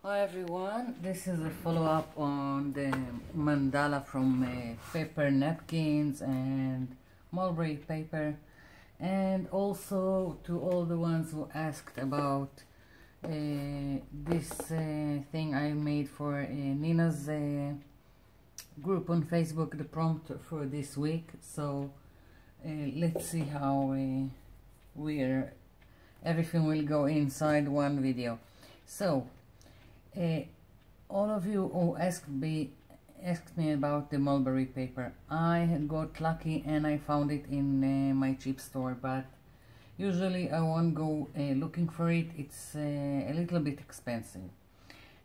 Hi everyone, this is a follow-up on the mandala from paper napkins and mulberry paper, and also to all the ones who asked about this thing I made for Nina's group on Facebook, the prompt for this week. So let's see how everything will go inside one video. So all of you who asked me about the mulberry paper, I got lucky and I found it in my cheap store, but usually I won't go looking for it. It's a little bit expensive,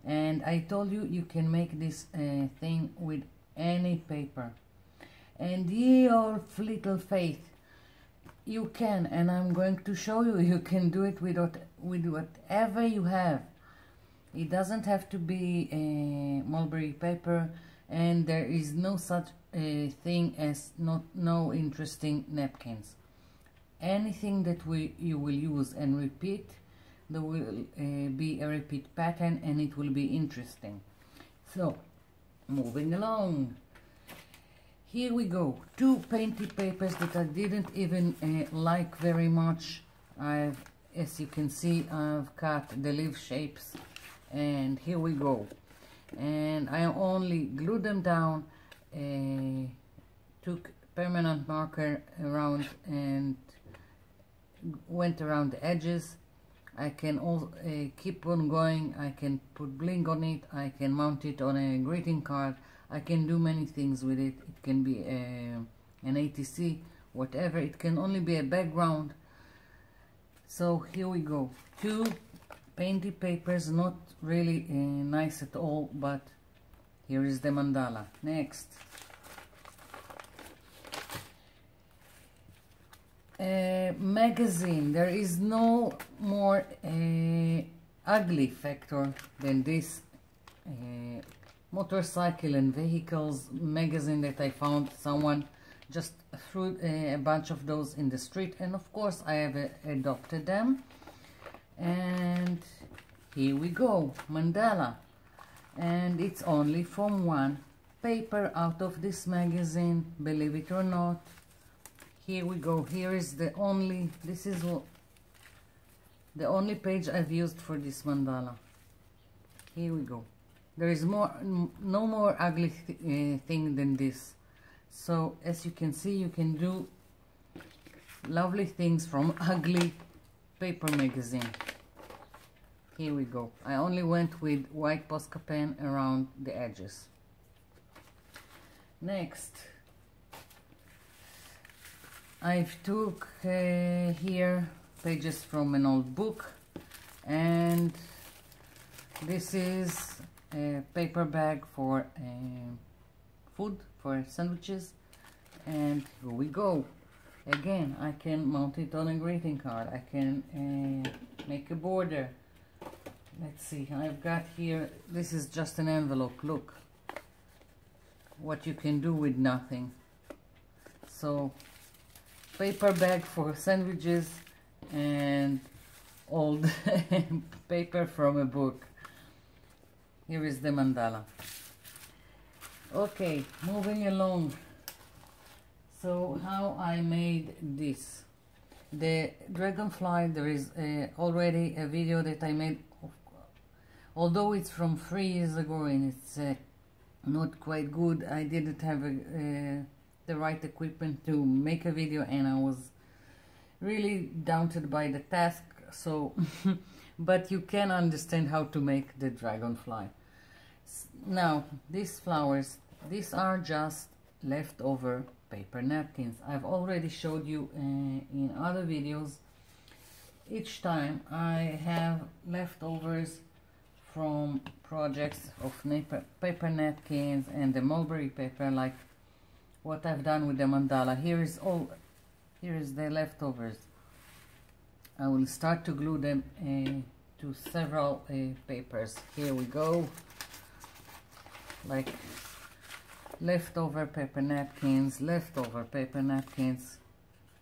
and I told you you can make this thing with any paper, and ye of little faith, you can, and I'm going to show you you can do it with whatever you have. It doesn't have to be mulberry paper, and there is no such thing as no interesting napkins. Anything that you will use and repeat, there will be a repeat pattern and it will be interesting. So moving along, here we go. Two painted papers that I didn't even like very much. As you can see, I've cut the leaf shapes, and here we go. And I only glued them down, took permanent marker around and went around the edges. I can also keep on going. I can put bling on it. I can mount it on a greeting card. I can do many things with it. It can be an ATC, whatever. It can only be a background. So here we go. Two painted papers, not really nice at all, but here is the mandala. Next, magazine. There is no more ugly factor than this motorcycle and vehicles magazine that I found. Someone just threw a bunch of those in the street, and of course I have adopted them. And here we go, mandala, and it's only from one paper out of this magazine, believe it or not. Here we go. Here is the only page I've used for this mandala. Here we go. There is no more ugly thing than this. So as you can see, you can do lovely things from ugly paper magazine. Here we go. I only went with white Posca pen around the edges. Next, I've took here pages from an old book, and this is a paper bag for food, for sandwiches, and here we go. Again, I can mount it on a greeting card. I can make a border. Let's see, I've got here, this is just an envelope. Look what you can do with nothing. So paper bag for sandwiches and old paper from a book. Here is the mandala. Okay, moving along. So how I made this. The dragonfly, there is already a video that I made, although it's from 3 years ago and it's not quite good. I didn't have the right equipment to make a video, and I was really daunted by the task. So but you can understand how to make the dragonfly. Now these flowers, these are just leftover paper napkins. I've already showed you in other videos. Each time I have leftovers from projects of paper napkins and the mulberry paper, like what I've done with the mandala. Here is the leftovers. I will start to glue them to several papers. Here we go, like leftover paper napkins,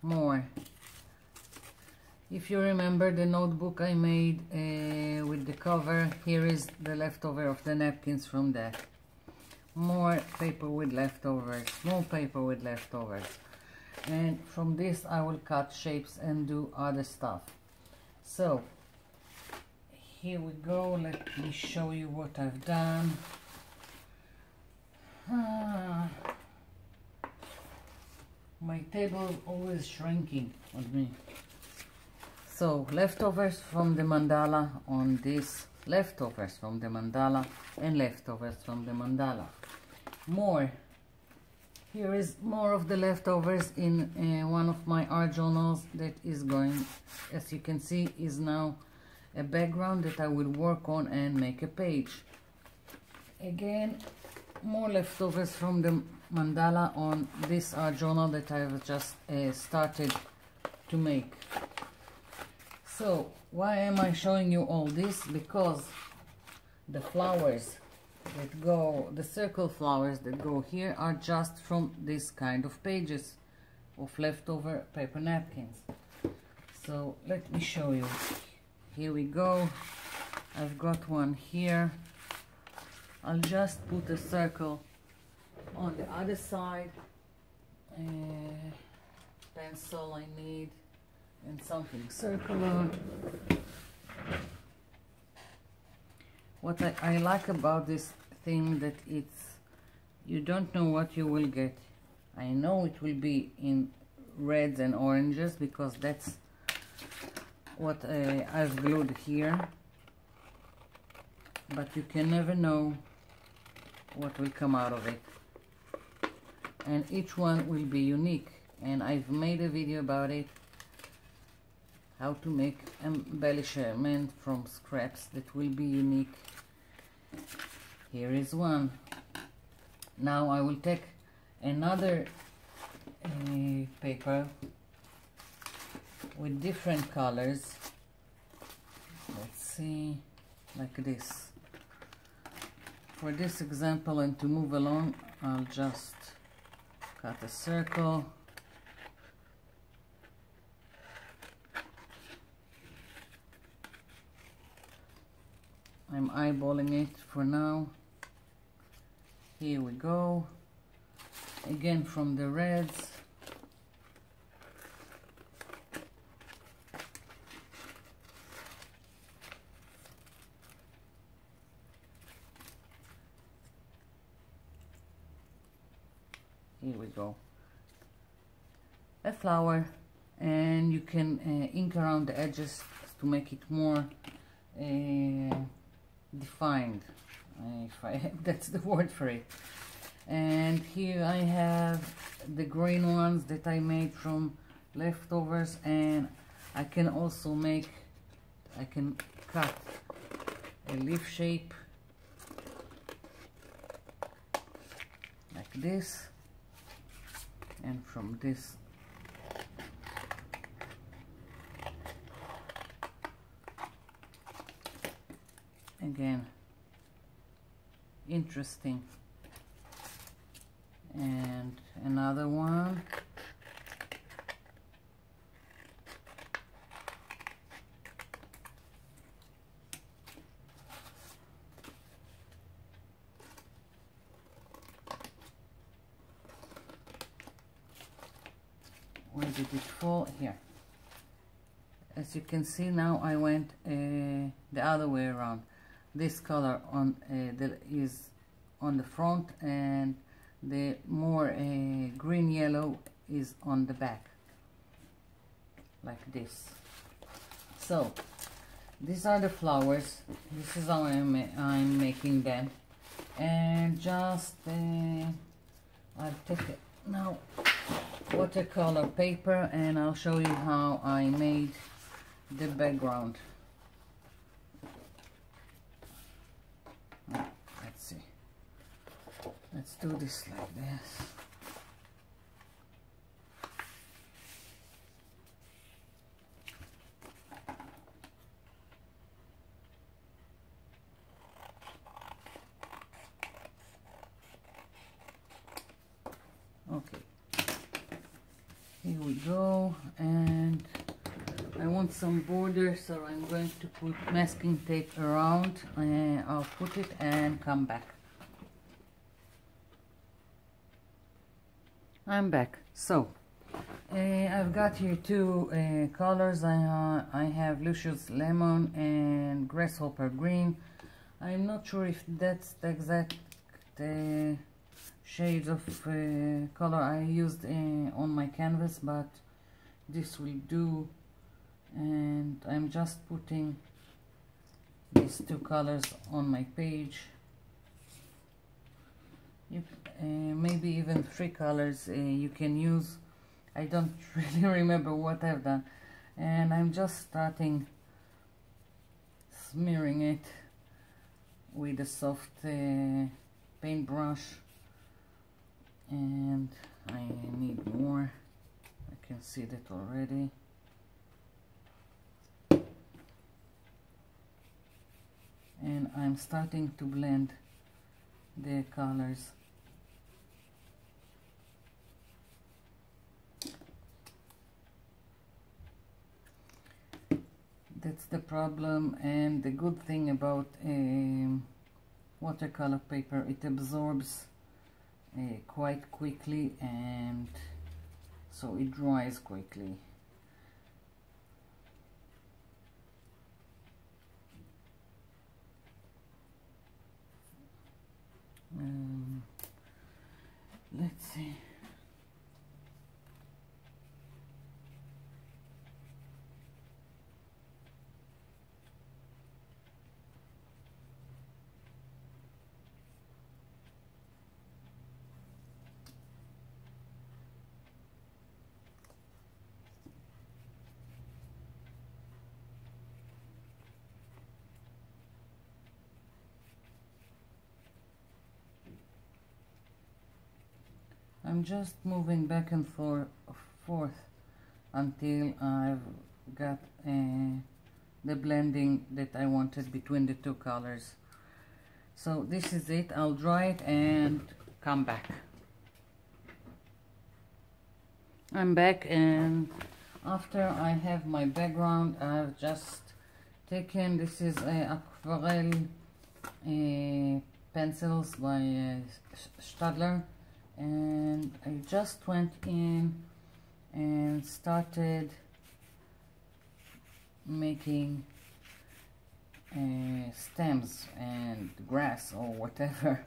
more. If you remember the notebook I made with the cover, here is the leftover of the napkins from that. More paper with leftovers, more paper with leftovers. And from this I will cut shapes and do other stuff. So here we go, let me show you what I've done. My table is always shrinking on me. So leftovers from the mandala on this, leftovers from the mandala, and leftovers from the mandala. More. Here is more of the leftovers in one of my art journals that is going, as you can see, is now a background that I will work on and make a page. Again, more leftovers from the mandala on this art journal that I've just started to make. So why am I showing you all this? Because the flowers that go, the circle flowers that go here are just from this kind of pages of leftover paper napkins. So let me show you. Here we go. I've got one here. I'll just put a circle on the other side. Pencil I need, and something circular. What I like about this thing that you don't know what you will get. I know it will be in reds and oranges because that's what I've glued here, but you can never know what will come out of it, and each one will be unique, and I've made a video about it, how to make embellishment from scraps that will be unique. Here is one. Now I will take another paper with different colors. Let's see, like this. For this example, and to move along, I'll just cut a circle. I'm eyeballing it for now. Here we go. Again from the reds. Here we go. A flower, and you can ink around the edges to make it more defined, that's the word for it. And here I have the green ones that I made from leftovers, and I can also make, I can cut a leaf shape like this, and from this again, interesting. And another one. Where did it fall? Here. As you can see, now I went the other way around. This color on is on the front, and the more green yellow is on the back, like this. So these are the flowers. This is how I'm making them, and just I'll take it now watercolor paper, and I'll show you how I made the background. Let's see. Let's do this like this. Okay. Here we go, and I want want some border, so I'm going to put masking tape around, and I'll put it and come back. I'm back. So I've got here two colors. I have Lucius Lemon and Grasshopper Green. I'm not sure if that's the exact shades of color I used on my canvas, but this will do. And I'm just putting these two colors on my page. Maybe even three colors you can use. I don't really remember what I've done, and I'm just starting smearing it with a soft paintbrush, and I need more. I can see that already. And I'm starting to blend the colors. That's the problem, and the good thing about watercolor paper, it absorbs quite quickly, and so it dries quickly. Let's see. I'm just moving back and forth until I've got the blending that I wanted between the two colors. So this is it. I'll dry it and come back. I'm back, and after I have my background, I've just taken, this is aquarelle pencils by Stadler, and I just went in and started making stems and grass or whatever.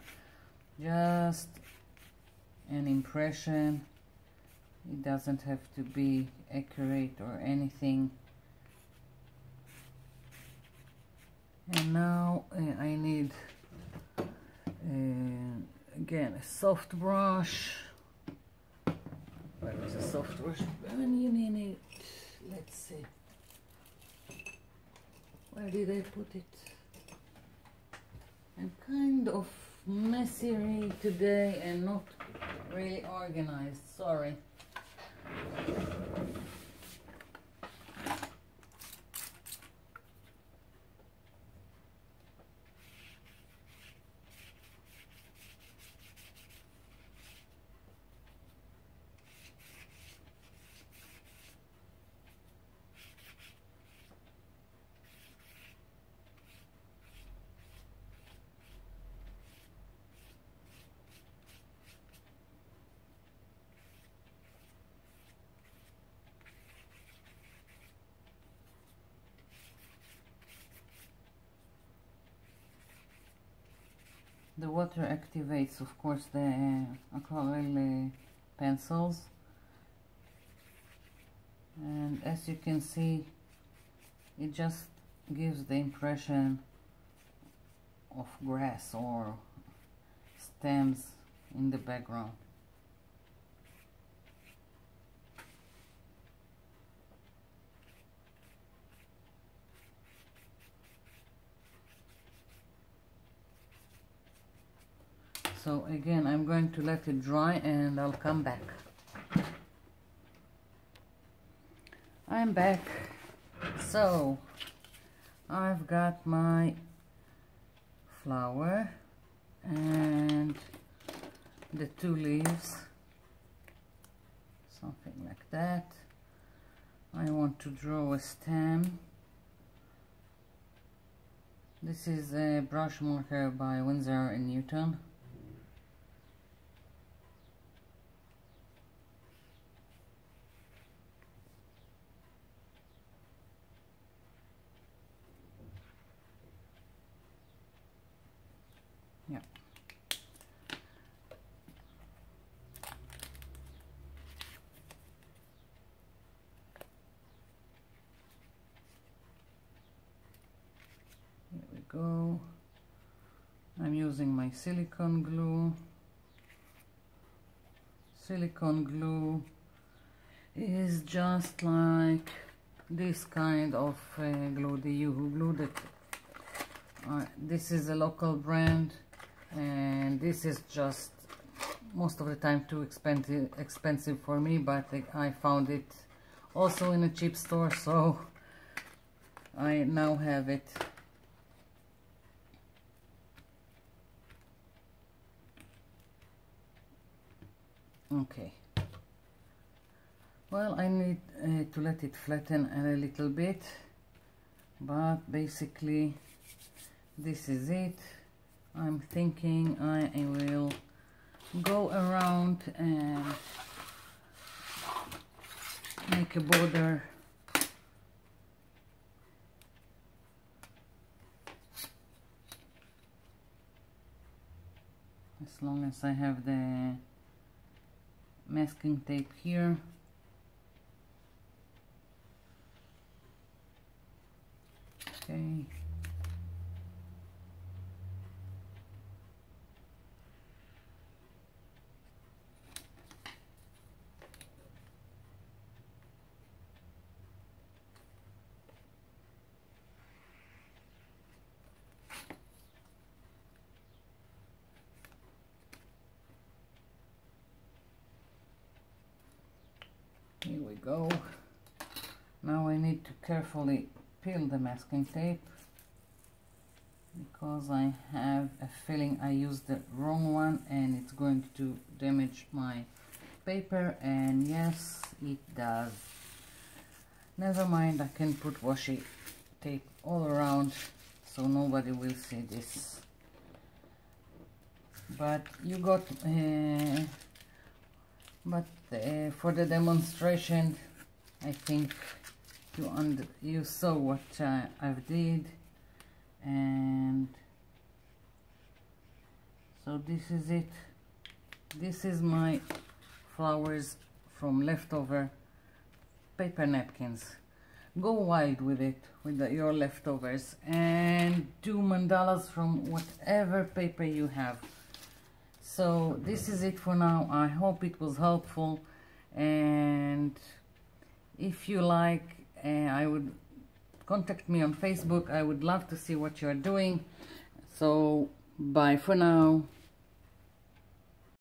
Just an impression. It doesn't have to be accurate or anything. And now I need again a soft brush. Where is a soft brush? When you need it, let's see. Where did I put it? I'm kind of messy today and not really organized. Sorry. The water activates, of course, the aquarelle pencils, and as you can see, it just gives the impression of grass or stems in the background. So again, I'm going to let it dry and I'll come back. I'm back. So I've got my flower and the two leaves, something like that. I want to draw a stem. This is a brush marker by Winsor & Newton. Yeah. Here we go. I'm using my silicone glue. Silicone glue is just like this kind of glue, the Yoo-hoo glue that this is a local brand, and this is just most of the time too expensive for me, but I found it also in a cheap store, so I now have it. Okay, well, I need to let it flatten a little bit, but basically this is it. I'm thinking I will go around and make a border. As long as I have the masking tape here. Okay. Here we go. Now I need to carefully peel the masking tape because I have a feeling I used the wrong one and it's going to damage my paper, and yes, it does. Never mind, I can put washi tape all around so nobody will see this. But you got for the demonstration, I think you saw what I've did, and so this is it. This is my flowers from leftover paper napkins. Go wild with it, with your leftovers, and do mandalas from whatever paper you have. So this is it for now. I hope it was helpful, and if you like, I would contact me on Facebook. I would love to see what you're doing. So bye for now.